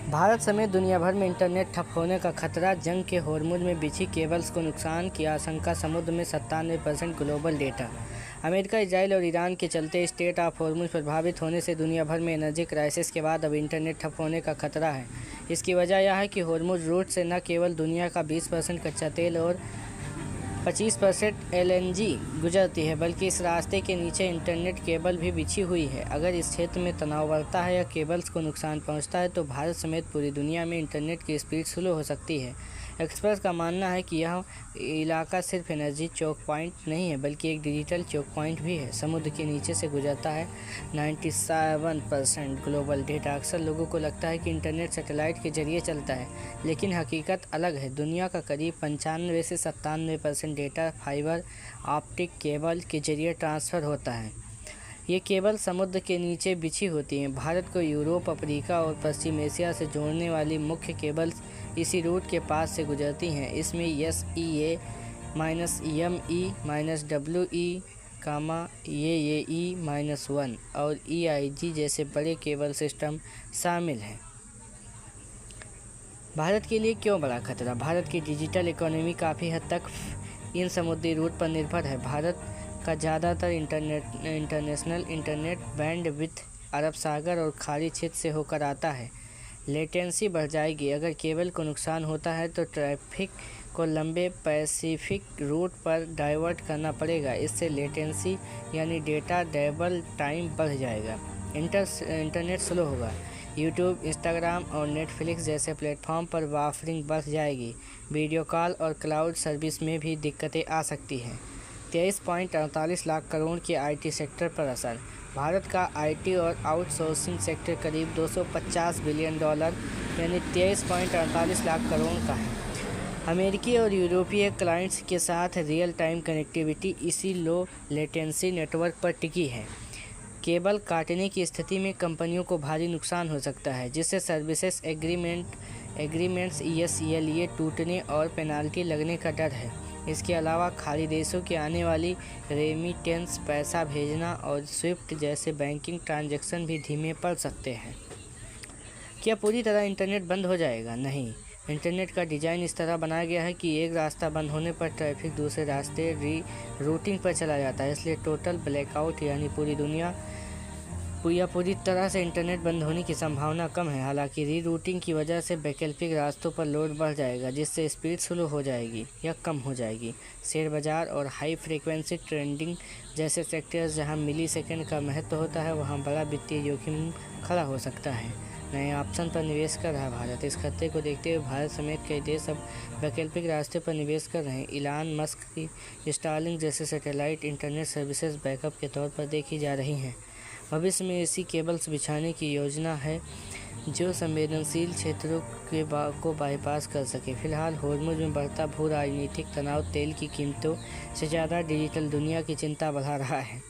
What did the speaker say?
भारत समेत दुनिया भर में इंटरनेट ठप होने का खतरा। जंग के होर्मुज में बिछी केबल्स को नुकसान की आशंका। समुद्र में 97% ग्लोबल डेटा। अमेरिका, इजराइल और ईरान के चलते स्टेट ऑफ होर्मुज प्रभावित होने से दुनिया भर में एनर्जी क्राइसिस के बाद अब इंटरनेट ठप होने का खतरा है। इसकी वजह यह है कि होर्मुज रूट से न केवल दुनिया का 20% कच्चा तेल और 25% LNG गुजरती है, बल्कि इस रास्ते के नीचे इंटरनेट केबल भी बिछी हुई है। अगर इस क्षेत्र में तनाव बढ़ता है या केबल्स को नुकसान पहुंचता है तो भारत समेत पूरी दुनिया में इंटरनेट की स्पीड स्लो हो सकती है। एक्सपर्ट्स का मानना है कि यह इलाका सिर्फ एनर्जी चोक पॉइंट नहीं है, बल्कि एक डिजिटल चोक पॉइंट भी है। समुद्र के नीचे से गुजरता है 97% ग्लोबल डेटा। अक्सर लोगों को लगता है कि इंटरनेट सैटेलाइट के जरिए चलता है, लेकिन हकीकत अलग है। दुनिया का करीब 95 से 97% डेटा फाइबर ऑप्टिक केबल के जरिए ट्रांसफ़र होता है। ये केबल समुद्र के नीचे बिछी होती हैं। भारत को यूरोप, अफ्रीका और पश्चिम एशिया से जोड़ने वाली मुख्य केबल्स इसी रूट के पास से गुजरती हैं। इसमें SEA ME WE, AAE-1 और EIG जैसे बड़े केबल सिस्टम शामिल हैं। भारत के लिए क्यों बड़ा खतरा? भारत की डिजिटल इकोनॉमी काफ़ी हद तक इन समुद्री रूट पर निर्भर है। भारत का ज़्यादातर इंटरनेशनल इंटरनेट बैंडविड्थ अरब सागर और खाड़ी क्षेत्र से होकर आता है। लेटेंसी बढ़ जाएगी। अगर केबल को नुकसान होता है तो ट्रैफिक को लंबे पैसिफिक रूट पर डाइवर्ट करना पड़ेगा। इससे लेटेंसी यानी डेटा डबल टाइम बढ़ जाएगा। इंटरनेट स्लो होगा। यूट्यूब, इंस्टाग्राम और नेटफ्लिक्स जैसे प्लेटफॉर्म पर वाफरिंग बढ़ जाएगी। वीडियो कॉल और क्लाउड सर्विस में भी दिक्कतें आ सकती हैं। 23.48 लाख करोड़ के IT सेक्टर पर असर। भारत का IT और आउटसोर्सिंग सेक्टर करीब $250 बिलियन यानी 23.48 लाख करोड़ का है। अमेरिकी और यूरोपीय क्लाइंट्स के साथ रियल टाइम कनेक्टिविटी इसी लो लेटेंसी नेटवर्क पर टिकी है। केबल काटने की स्थिति में कंपनियों को भारी नुकसान हो सकता है, जिससे सर्विसेज एग्रीमेंट्स ESLA टूटने और पेनाल्टी लगने का डर है। इसके अलावा खाड़ी देशों की आने वाली रेमिटेंस, पैसा भेजना और स्विफ्ट जैसे बैंकिंग ट्रांजैक्शन भी धीमे पड़ सकते हैं। क्या पूरी तरह इंटरनेट बंद हो जाएगा? नहीं। इंटरनेट का डिज़ाइन इस तरह बनाया गया है कि एक रास्ता बंद होने पर ट्रैफिक दूसरे रास्ते रूटिंग पर चला जाता है। इसलिए टोटल ब्लैकआउट यानी पूरी तरह से इंटरनेट बंद होने की संभावना कम है। हालांकि रीरूटिंग की वजह से वैकल्पिक रास्तों पर लोड बढ़ जाएगा, जिससे स्पीड स्लो हो जाएगी या कम हो जाएगी। शेयर बाजार और हाई फ्रीक्वेंसी ट्रेडिंग जैसे सेक्टर्स जहां मिलीसेकंड का महत्व होता है, वहां बड़ा वित्तीय जोखिम खड़ा हो सकता है। नए ऑप्शन पर निवेश कर रहा है भारत। इस खतरे को देखते हुए भारत समेत कई देश अब वैकल्पिक रास्ते पर निवेश कर रहे हैं। इलान मस्क की स्टारलिंक जैसे सैटेलाइट इंटरनेट सर्विसेज बैकअप के तौर पर देखी जा रही हैं। भविष्य में ऐसी केबल्स बिछाने की योजना है जो संवेदनशील क्षेत्रों को बाईपास कर सके। फिलहाल होर्मुज में बढ़ता भू राजनीतिक तनाव तेल की कीमतों से ज़्यादा डिजिटल दुनिया की चिंता बढ़ा रहा है।